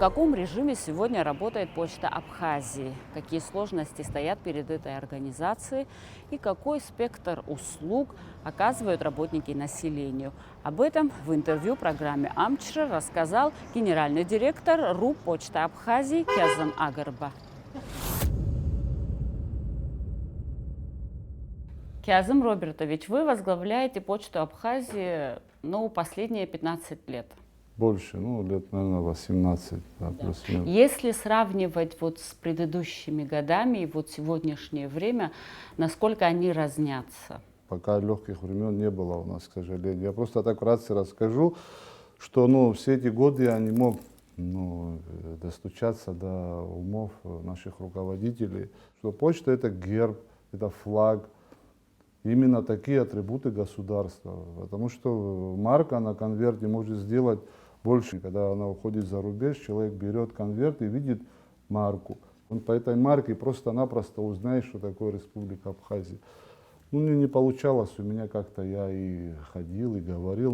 каком режиме сегодня работает Почта Абхазии? Какие сложности стоят перед этой организацией? И какой спектр услуг оказывают работники населению? Об этом в интервью программе «Амчра» рассказал генеральный директор РУ Почта Абхазии Кязым Агарба. Кязым Робертович, вы возглавляете Почту Абхазии, последние 15 лет. Больше, лет, наверное, 18, да, плюс-минус. Если сравнивать с предыдущими годами и сегодняшнее время, насколько они разнятся? Пока легких времен не было у нас, к сожалению. Я просто так вкратце расскажу, что все эти годы я не мог достучаться до умов наших руководителей, что почта — это герб, это флаг, именно такие атрибуты государства. Потому что марка на конверте может сделать больше. Когда она уходит за рубеж, человек берет конверт и видит марку. Он по этой марке просто-напросто узнает, что такое Республика Абхазия. Не получалось у меня как-то, я и ходил, и говорил.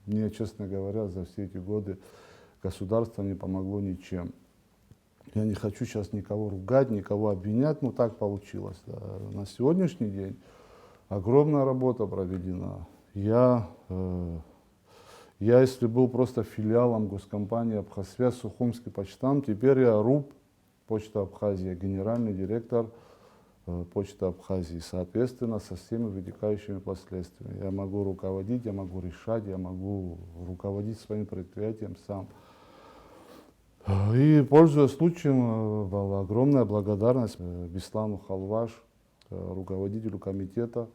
Мне, честно говоря, за все эти годы государство не помогло ничем. Я не хочу сейчас никого ругать, никого обвинять, так получилось. Да. На сегодняшний день огромная работа проведена. Я, если был просто филиалом госкомпании «Абхазсвязь», Сухумский почтамт, теперь я РУП Почта Абхазии, генеральный директор Почты Абхазии, соответственно, со всеми вытекающими последствиями. Я могу руководить, я могу решать, я могу руководить своим предприятием сам. И, пользуясь случаем, огромная благодарность Беслану Халваш, руководителю комитета.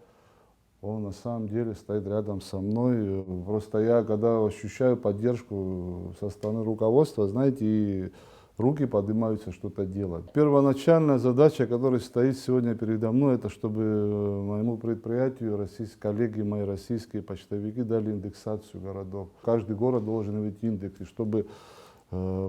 Он на самом деле стоит рядом со мной. Просто я, когда ощущаю поддержку со стороны руководства, знаете, и руки поднимаются что-то делать. Первоначальная задача, которая стоит сегодня передо мной, это чтобы моему предприятию коллеги, мои российские почтовики дали индексацию городов. Каждый город должен иметь индекс, и чтобы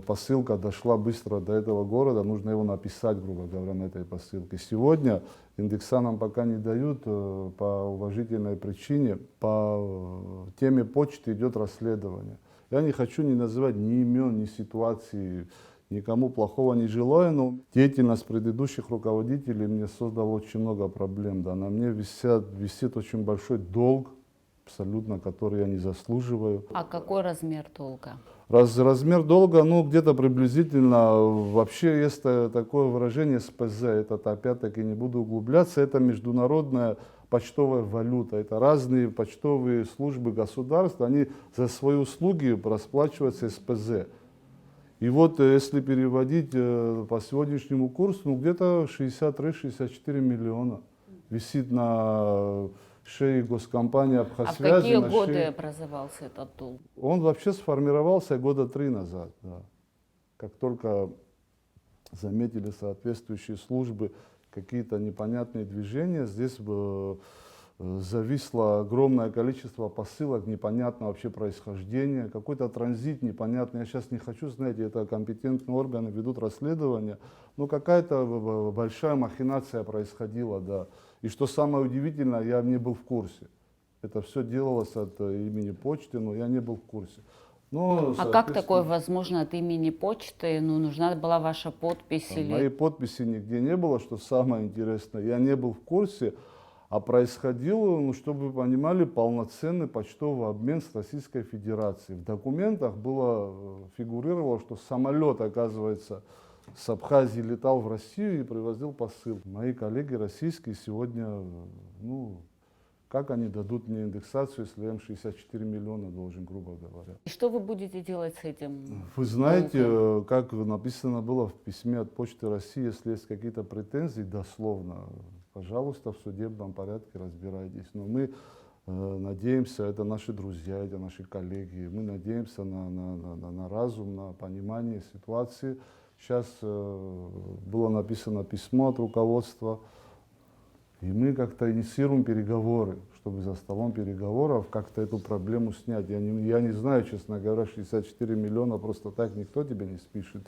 посылка дошла быстро до этого города, нужно его написать, грубо говоря, на этой посылке. Сегодня индекса нам пока не дают по уважительной причине. По теме почты идет расследование. Я не хочу ни называть ни имен, ни ситуации, никому плохого не желаю, но деятельность предыдущих руководителей мне создала очень много проблем. Да. На мне висит очень большой долг, абсолютно, который я не заслуживаю. А какой размер долга? Размер долга, где-то приблизительно, вообще есть такое выражение СПЗ, это опять-таки не буду углубляться, это международная почтовая валюта, это разные почтовые службы государства, они за свои услуги расплачиваются СПЗ. И если переводить по сегодняшнему курсу, где-то 63-64 миллиона висит на шее госкомпании «Абхазсвязи». А в какие годы образовался этот долг? Он вообще сформировался года 3 назад. Да. Как только заметили соответствующие службы какие-то непонятные движения, здесь зависло огромное количество посылок непонятного вообще происхождения, какой-то транзит непонятный. Я сейчас не хочу, знаете, это компетентные органы ведут расследование, но какая-то большая махинация происходила, да. И что самое удивительное, я не был в курсе. Это все делалось от имени почты, но я не был в курсе. А как такое возможно от имени почты? Нужна была ваша подпись? Моей подписи нигде не было, что самое интересное. Я не был в курсе, а происходил, чтобы вы понимали, полноценный почтовый обмен с Российской Федерацией. В документах фигурировало, что самолет, оказывается, с Абхазии летал в Россию и привозил посылки. Мои коллеги российские сегодня, как они дадут мне индексацию, если я им 64 миллиона должен, грубо говоря. И что вы будете делать с этим? Вы знаете, как написано было в письме от Почты России, если есть какие-то претензии, дословно, пожалуйста, в судебном порядке разбирайтесь. Но мы надеемся, это наши друзья, это наши коллеги, мы надеемся на разум, на понимание ситуации. Сейчас было написано письмо от руководства, и мы как-то инициируем переговоры, чтобы за столом переговоров как-то эту проблему снять. Я не знаю, честно говоря, 64 миллиона просто так никто тебе не спишет.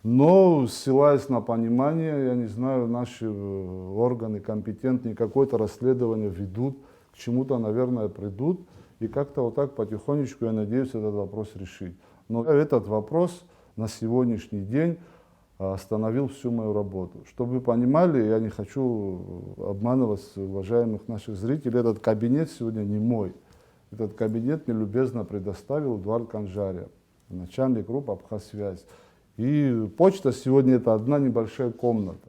Но, ссылаясь на понимание, я не знаю, наши органы компетентные какое-то расследование ведут, к чему-то, наверное, придут. И как-то так потихонечку, я надеюсь, этот вопрос решить. Но этот вопрос на сегодняшний день остановил всю мою работу. Чтобы вы понимали, я не хочу обманывать уважаемых наших зрителей, этот кабинет сегодня не мой. Этот кабинет мне любезно предоставил Эдуард Канжария, начальник группы «Абхазсвязь». И почта сегодня это одна небольшая комната.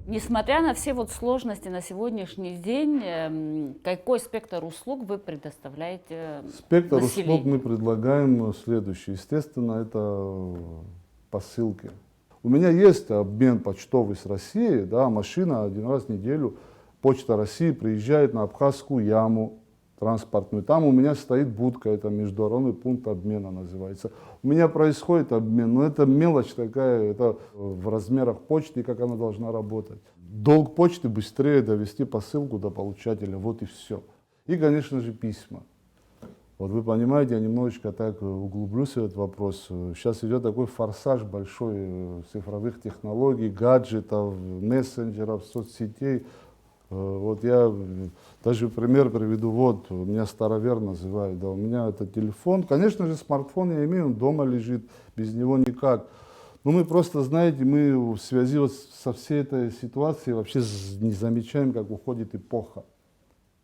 Несмотря на все вот сложности на сегодняшний день, какой спектр услуг вы предоставляете Спектр населению? услуг мы предлагаем следующий. Естественно, это посылки. У меня есть обмен почтовый с Россией, да, машина один раз в неделю. Почта России приезжает на Абхазскую яму транспортную. Там у меня стоит будка, это международный пункт обмена называется. У меня происходит обмен, но это мелочь такая, это в размерах почты, как она должна работать. Долг почты быстрее довести посылку до получателя, вот и все. И, конечно же, письма. Вот вы понимаете, я немножечко так углублюсь в этот вопрос. Сейчас идет такой форсаж большой цифровых технологий, гаджетов, мессенджеров, соцсетей. Вот я даже пример приведу, вот, меня старовер называют, да, у меня это телефон, конечно же, смартфон я имею, он дома лежит, без него никак. Но мы просто, знаете, мы в связи вот со всей этой ситуацией вообще не замечаем, как уходит эпоха.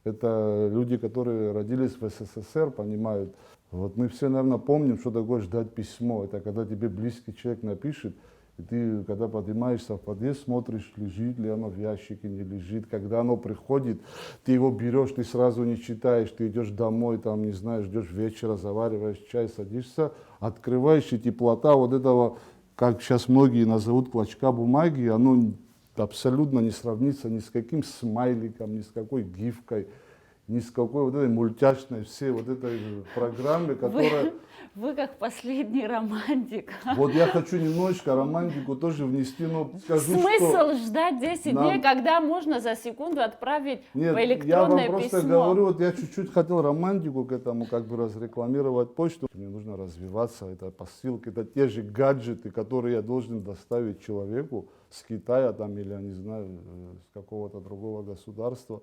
Это люди, которые родились в СССР, понимают. Вот мы все, наверное, помним, что такое ждать письмо. Это когда тебе близкий человек напишет, и ты, когда поднимаешься в подъезд, смотришь, лежит ли оно в ящике, не лежит. Когда оно приходит, ты его берешь, ты сразу не читаешь, ты идешь домой, там, не знаю, ждешь вечера, завариваешь чай, садишься, открываешь, и теплота вот этого, как сейчас многие назовут, клочка бумаги, оно абсолютно не сравнится ни с каким смайликом, ни с какой гифкой, ни с какой вот этой мультяшной всей вот этой программе, которая... Вы как последний романтик. Вот я хочу немножечко романтику тоже внести, но скажу, Смысл ждать 10 нам- дней, когда можно за секунду отправить Нет, по я вам электронное просто письмо? говорю, вот я чуть-чуть хотел романтику к этому как бы разрекламировать почту. Мне нужно развиваться, это посылки, это те же гаджеты, которые я должен доставить человеку с Китая там, или, я не знаю, с какого-то другого государства.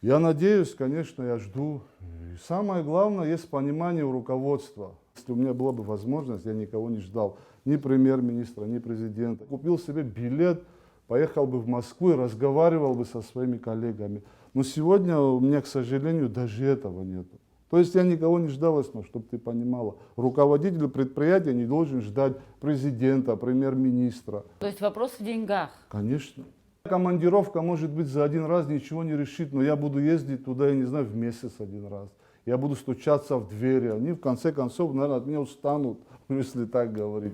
Я надеюсь, конечно, я жду. И самое главное, есть понимание у руководства. Если у меня была бы возможность, я никого не ждал, ни премьер-министра, ни президента. Купил себе билет, поехал бы в Москву и разговаривал бы со своими коллегами. Но сегодня у меня, к сожалению, даже этого нет. То есть я никого не ждал, чтобы ты понимала. Руководитель предприятия не должен ждать президента, премьер-министра. То есть вопрос в деньгах. Конечно. Командировка, может быть, за один раз ничего не решит, но я буду ездить туда, я не знаю, в месяц один раз. Я буду стучаться в двери, они в конце концов, наверное, от меня устанут, если так говорить.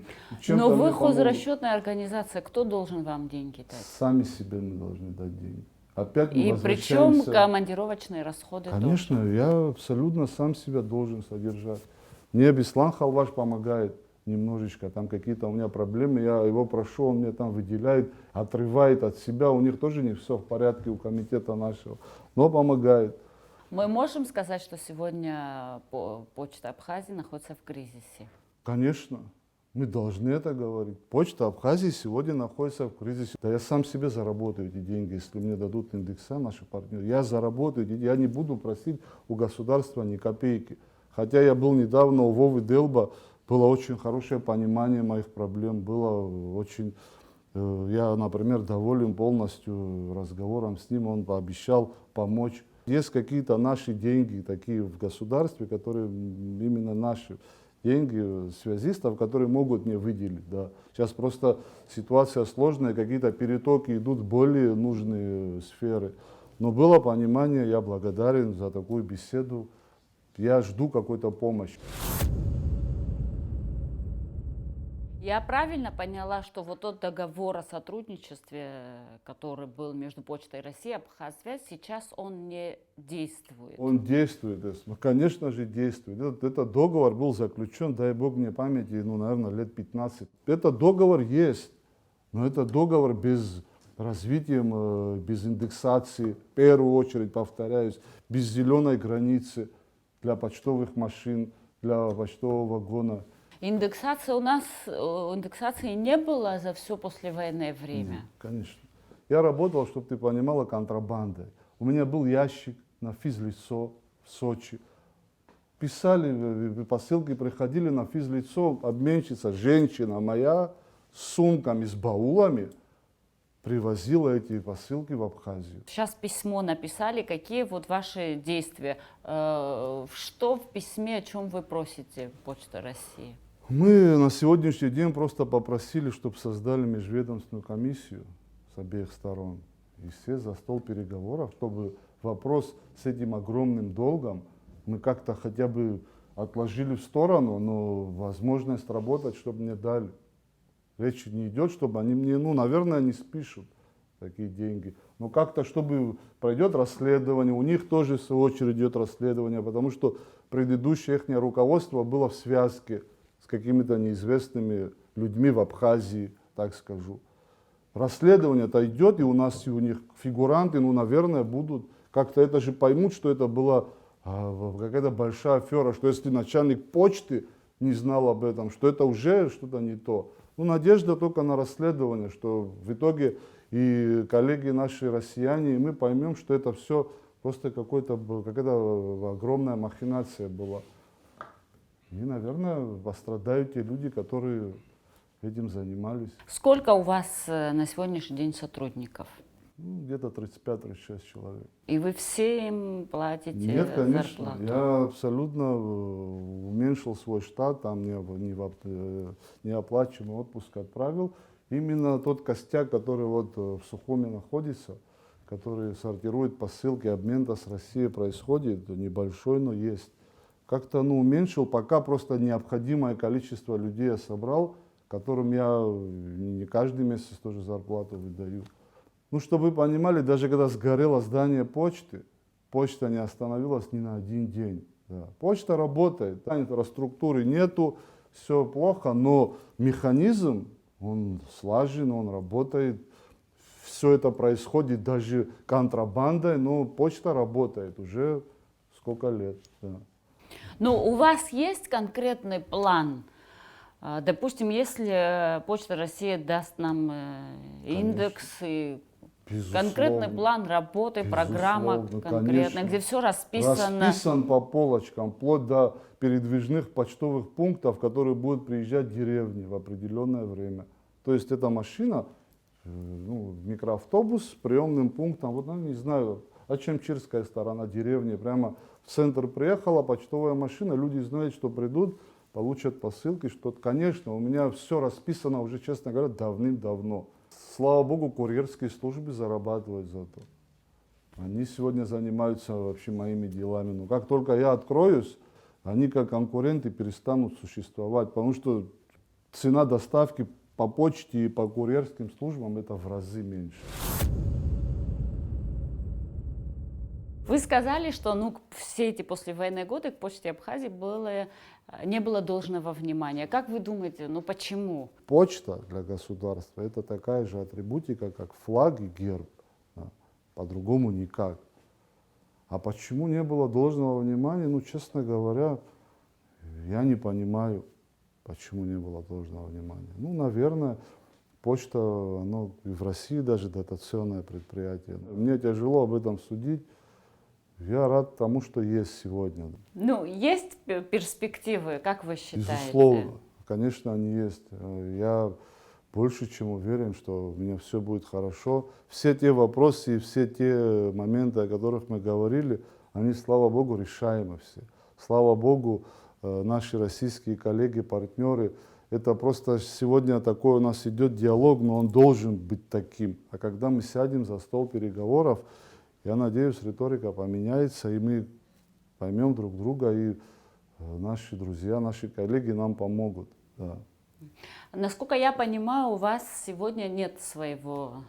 Но вы хозрасчетная организация, кто должен вам деньги дать? Сами себе мы должны дать деньги. Опять мы И причем возвращаемся... командировочные расходы Конечно, тоже. я абсолютно сам себя должен содержать. Мне Беслан Халваш помогает немножечко, там какие-то у меня проблемы, я его прошу, он мне там выделяет, отрывает от себя, у них тоже не все в порядке у комитета нашего, но помогает. Мы можем сказать, что сегодня почта Абхазии находится в кризисе? Конечно, мы должны это говорить. Почта Абхазии сегодня находится в кризисе. Да я сам себе заработаю эти деньги, если мне дадут индекса наши партнеры. Я заработаю, я не буду просить у государства ни копейки. Хотя я был недавно у Вовы Делба, было очень хорошее понимание моих проблем, было очень... Я, например, доволен полностью разговором с ним, он пообещал помочь. Есть какие-то наши деньги такие в государстве, которые именно наши деньги связистов, которые могут мне выделить. Да. Сейчас просто ситуация сложная, какие-то перетоки идут в более нужные сферы. Но было понимание, я благодарен за такую беседу, я жду какой-то помощи. Я правильно поняла, что вот тот договор о сотрудничестве, который был между Почтой России и Абхазсвязь, сейчас он не действует? Он действует, конечно же действует. Этот договор был заключен, дай бог мне памяти, наверное, лет 15. Этот договор есть, но это договор без развития, без индексации, в первую очередь, повторяюсь, без зеленой границы для почтовых машин, для почтового вагона. Индексация у нас, индексации не было за все послевоенное время? Нет, конечно. Я работал, чтобы ты понимала, контрабандой. У меня был ящик на физлицо в Сочи. Писали, посылки приходили на физлицо, обменщица, женщина моя, с сумками, с баулами, привозила эти посылки в Абхазию. Сейчас письмо написали, какие вот ваши действия? Что в письме, о чем вы просите Почта России? Мы на сегодняшний день просто попросили, чтобы создали межведомственную комиссию с обеих сторон и сесть за стол переговоров, чтобы вопрос с этим огромным долгом мы как-то хотя бы отложили в сторону, но возможность работать, чтобы мне дали. Речь не идет, чтобы они мне, ну, наверное, не спишут такие деньги. Но как-то, чтобы пройдет расследование, у них тоже в свою очередь идет расследование, потому что предыдущее их руководство было в связке с какими-то неизвестными людьми в Абхазии, так скажу. Расследование-то идет, и у нас и у них фигуранты, ну, наверное, будут как-то это же поймут, что это была какая-то большая афера, что если начальник почты не знал об этом, что это уже что-то не то. Ну, надежда только на расследование, что в итоге и коллеги наши россияне, и мы поймем, что это все просто какая-то огромная махинация была. И, наверное, пострадают те люди, которые этим занимались. Сколько у вас на сегодняшний день сотрудников? Ну, где-то 35-36 человек. И вы все им платите Нет, конечно. зарплату? Я абсолютно уменьшил свой штат, там неоплачиваемый отпуск отправил. Именно тот костяк, который вот в Сухуми находится, который сортирует посылки, обмен-то с Россией происходит, небольшой, но есть. Как-то уменьшил, пока просто необходимое количество людей я собрал, которым я не каждый месяц тоже зарплату выдаю. Ну, чтобы вы понимали, даже когда сгорело здание почты, почта не остановилась ни на один день. Да. Почта работает, инфраструктуры нету, все плохо, но механизм, он слажен, он работает. Все это происходит даже контрабандой, но почта работает уже сколько лет. Да. Ну, у вас есть конкретный план? Допустим, если Почта России даст нам индекс и конкретный план работы, программа конкретная, где все расписано. Расписан по полочкам, вплоть до передвижных почтовых пунктов, которые будут приезжать в деревни в определенное время. То есть эта машина, микроавтобус с приемным пунктом, вот, не знаю, Ачемчирская сторона деревни, прямо в центр приехала почтовая машина, люди знают, что придут, получат посылки, что, конечно, у меня все расписано уже, честно говоря, давным-давно. Слава богу, курьерские службы зарабатывают за то. Они сегодня занимаются вообще моими делами. Но как только я откроюсь, они как конкуренты перестанут существовать, потому что цена доставки по почте и по курьерским службам это в разы меньше. Вы сказали, что все эти послевоенные годы к Почте Абхазии не было должного внимания. Как вы думаете, почему? Почта для государства это такая же атрибутика, как флаг и герб. Да. По-другому никак. А почему не было должного внимания? Честно говоря, я не понимаю, почему не было должного внимания. Наверное, почта, оно и в России даже дотационное предприятие. Мне тяжело об этом судить. Я рад тому, что есть сегодня. Есть перспективы, как вы считаете? Безусловно, конечно, они есть. Я больше чем уверен, что у меня все будет хорошо. Все те вопросы и все те моменты, о которых мы говорили, они, слава богу, решаемы все. Слава богу, наши российские коллеги, партнеры, это просто сегодня такой у нас идет диалог, но он должен быть таким. А когда мы сядем за стол переговоров, я надеюсь, риторика поменяется, и мы поймем друг друга, и наши друзья, наши коллеги нам помогут. Да. Насколько я понимаю, у вас сегодня нет своего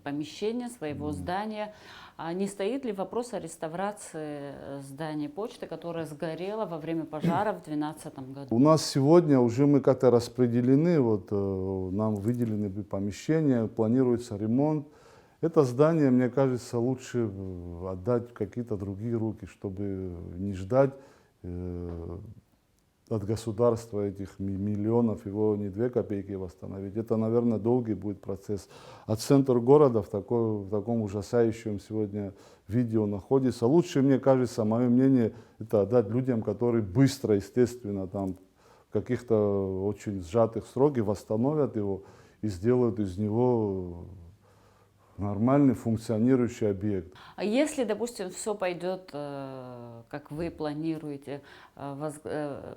помещения, своего здания. А не стоит ли вопрос о реставрации здания почты, которое сгорело во время пожара в 2012 году? У нас сегодня уже мы как-то распределены, нам выделены помещения, планируется ремонт. Это здание, мне кажется, лучше отдать в какие-то другие руки, чтобы не ждать от государства этих миллионов, его не 2 копейки восстановить. Это, наверное, долгий будет процесс. А центр города в таком ужасающем сегодня виде он находится. Лучше, мне кажется, мое мнение, это отдать людям, которые быстро, естественно, там, в каких-то очень сжатых сроках восстановят его и сделают из него нормальный функционирующий объект. А если, допустим, все пойдет, как вы планируете,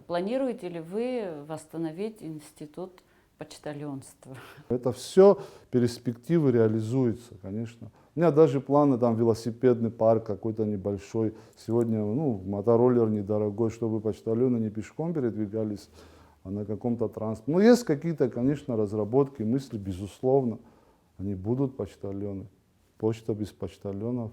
планируете ли вы восстановить институт почтальонства? Это все перспективы реализуются, конечно. У меня даже планы, там велосипедный парк какой-то небольшой. Сегодня, ну, мотороллер недорогой, чтобы почтальоны не пешком передвигались, а на каком-то транспорте. Ну, есть какие-то, конечно, разработки, мысли, безусловно. Они будут почтальоны. Почта без почтальонов,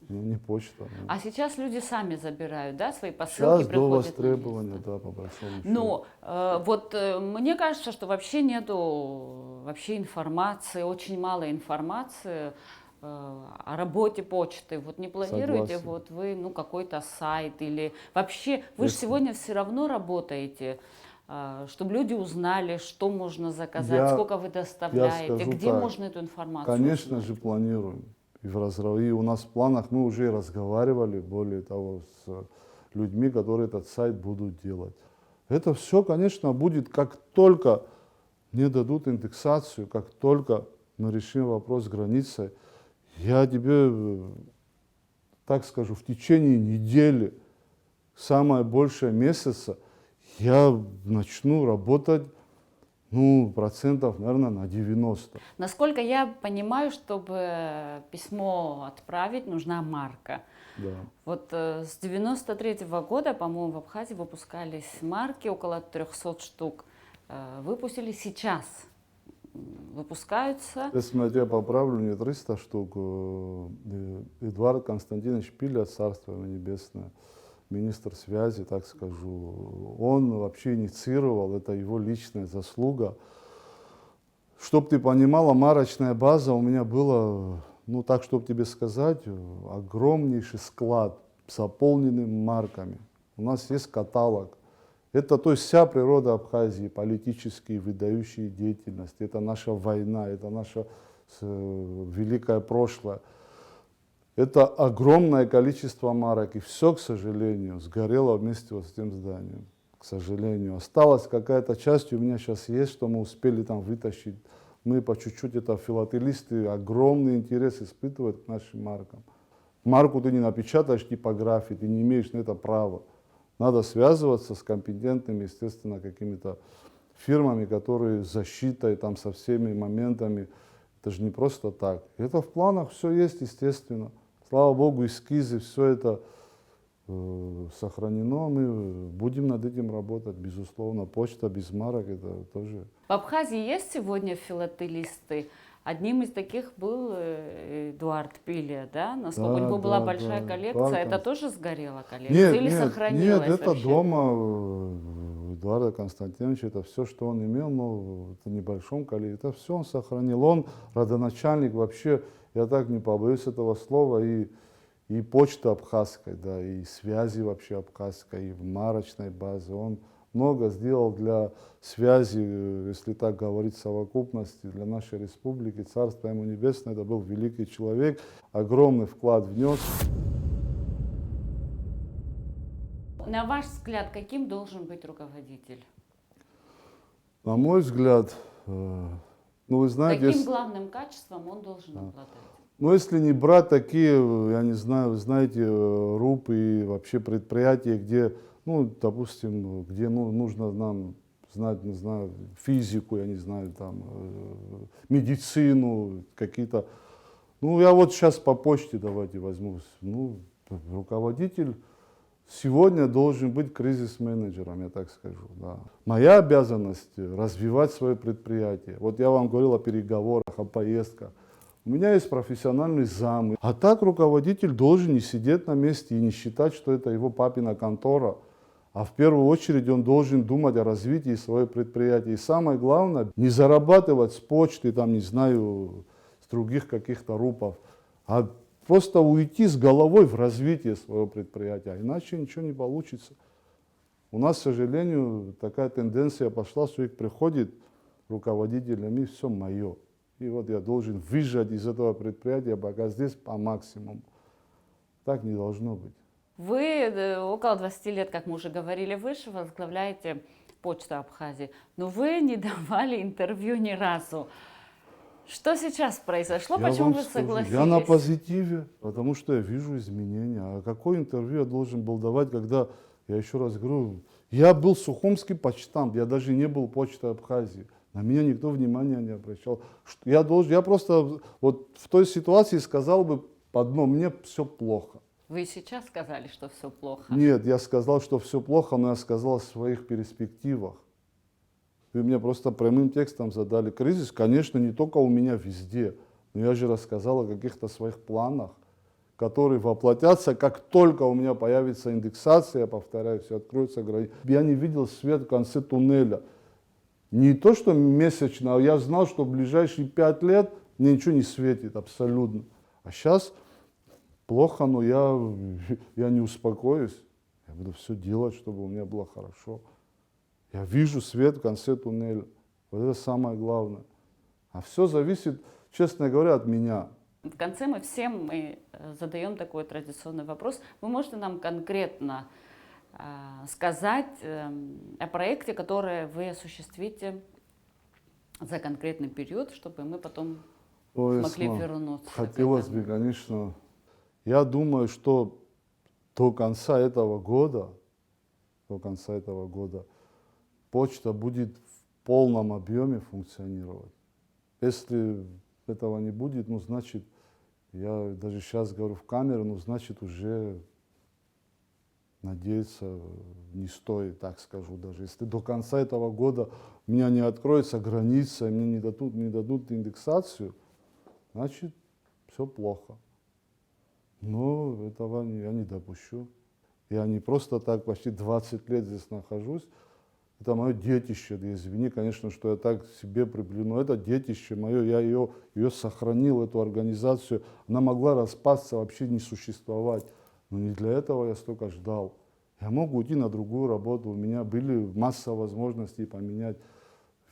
ну, не почта. Ну. А сейчас люди сами забирают, да, свои посылки, Сейчас до приходят на востребования, место. да, по большому счету. Но мне кажется, что вообще нету вообще информации, очень мало информации о работе почты. Вот не планируете Согласен. вот вы, ну, какой-то сайт или вообще, вы же Если- сегодня все равно работаете, чтобы люди узнали, что можно заказать, Я- сколько вы доставляете, скажу где так, можно эту информацию Конечно узнать? же, планируем. И у нас в планах мы уже разговаривали, более того, с людьми, которые этот сайт будут делать. Это все, конечно, будет, как только мне дадут индексацию, как только мы решим вопрос с границей, я тебе так скажу, в течение недели, самое большее месяца, я начну работать, ну, процентов, наверное, на 90. Насколько я понимаю, чтобы письмо отправить, нужна марка. Да. Вот с 93-го года, по-моему, в Абхазии выпускались марки, около 300 штук. Выпустили сейчас. Выпускаются. Если я тебя поправлю, не 300 штук. Эдуард Константинович Пиля, царство ему небесное, министр связи, так скажу, он вообще инициировал, это его личная заслуга. Чтоб ты понимала, марочная база у меня была, ну так, чтобы тебе сказать, огромнейший склад, заполненный марками. У нас есть каталог. Это, то есть, вся природа Абхазии, политические, выдающие деятельность, это наша война, это наше великое прошлое. Это огромное количество марок, и все, к сожалению, сгорело вместе вот с этим зданием. К сожалению. Осталась какая-то часть, у меня сейчас есть, что мы успели там вытащить. Мы по чуть-чуть, это филателисты, огромный интерес испытывают к нашим маркам. Марку ты не напечатаешь типографии, ты не имеешь на это права. Надо связываться с компетентными, естественно, какими-то фирмами, которые с защитой, там, со всеми моментами. Это же не просто так. Это в планах все есть, естественно. Слава Богу, эскизы, все это сохранено. Мы будем над этим работать, безусловно. Почта без марок, это тоже. В Абхазии есть сегодня филателисты? Одним из таких был Эдуард Пиля, да? Насколько у него была большая коллекция. Это тоже сгорела коллекция или сохранилась Нет, это вообще? дома Эдуарда Константиновича, это все, что он имел, но это небольшом количестве, это все он сохранил. Он родоначальник вообще, я так не побоюсь этого слова, и почты абхазской, да, и связи вообще абхазской, и в марочной базе. Он много сделал для связи, если так говорить, совокупности для нашей республики. Царство ему небесное, это был великий человек, огромный вклад внес. На ваш взгляд, каким должен быть руководитель? На мой взгляд, ну вы знаете, Каким главным качеством он должен обладать? ну, если не брать такие, я не знаю, вы знаете, РУП и вообще предприятия, где, ну, допустим, где нужно нам знать, не знаю, физику, я не знаю, там, медицину, какие-то. Ну, я вот сейчас по почте давайте возьму. Ну, руководитель сегодня должен быть кризис-менеджером, я так скажу. Да. Моя обязанность развивать свое предприятие. Вот я вам говорил о переговорах, о поездках. У меня есть профессиональный зам. А так руководитель должен не сидеть на месте и не считать, что это его папина контора. А в первую очередь он должен думать о развитии своего предприятия. И самое главное, не зарабатывать с почты, там, не знаю, с других каких-то рупов, а просто уйти с головой в развитие своего предприятия. Иначе ничего не получится. У нас, к сожалению, такая тенденция пошла, что их приходит руководителями, все мое. И вот я должен выжать из этого предприятия пока здесь по максимуму. Так не должно быть. Вы около 20 лет, как мы уже говорили выше, возглавляете Почту Абхазии, но вы не давали интервью ни разу. Что сейчас произошло? Я Почему вам вы скажу, согласились? я на позитиве, потому что я вижу изменения. А какое интервью я должен был давать, когда, я еще раз говорю, я был сухумский почтамт, я даже не был почтой Абхазии. На меня никто внимания не обращал. Я просто вот в той ситуации сказал бы одно, мне все плохо. Вы сейчас сказали, что все плохо. Нет, я сказал, что все плохо, но я сказал о своих перспективах. Вы мне просто прямым текстом задали кризис. Конечно, не только у меня везде. Но я же рассказал о каких-то своих планах, которые воплотятся, как только у меня появится индексация, я повторяю, все откроется границы. Я не видел свет в конце туннеля. Не то, что месячно, а я знал, что в ближайшие 5 лет мне ничего не светит абсолютно. А сейчас плохо, но я не успокоюсь. Я буду все делать, чтобы у меня было хорошо. Я вижу свет в конце туннеля. Вот это самое главное. А все зависит, честно говоря, от меня. В конце мы всем задаем такой традиционный вопрос. Вы можете нам конкретно сказать о проекте, который вы осуществите за конкретный период, чтобы мы потом смогли вернуться? Хотелось бы, конечно. Я думаю, что до конца этого года почта будет в полном объеме функционировать. Если этого не будет, ну, значит, я даже сейчас говорю в камеру, ну, значит, уже надеяться не стоит, так скажу даже. Если до конца этого года у меня не откроется граница, мне не дадут индексацию, значит, все плохо. Но этого я не допущу. Я не просто так почти 20 лет здесь нахожусь. Это мое детище. Извини, конечно, что я так себе приплю, но это детище мое. Я ее сохранил, эту организацию. Она могла распасться, вообще не существовать. Но не для этого я столько ждал. Я мог уйти на другую работу. У меня были масса возможностей поменять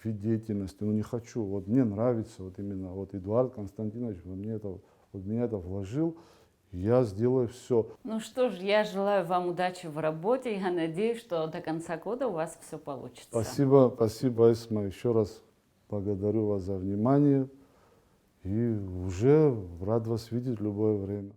вид деятельности. Но не хочу. Вот мне нравится вот именно вот Эдуард Константинович, меня это вложил. Я сделаю все. Ну что ж, я желаю вам удачи в работе. Я надеюсь, что до конца года у вас все получится. Спасибо, Эсма. Еще раз благодарю вас за внимание. И уже рад вас видеть в любое время.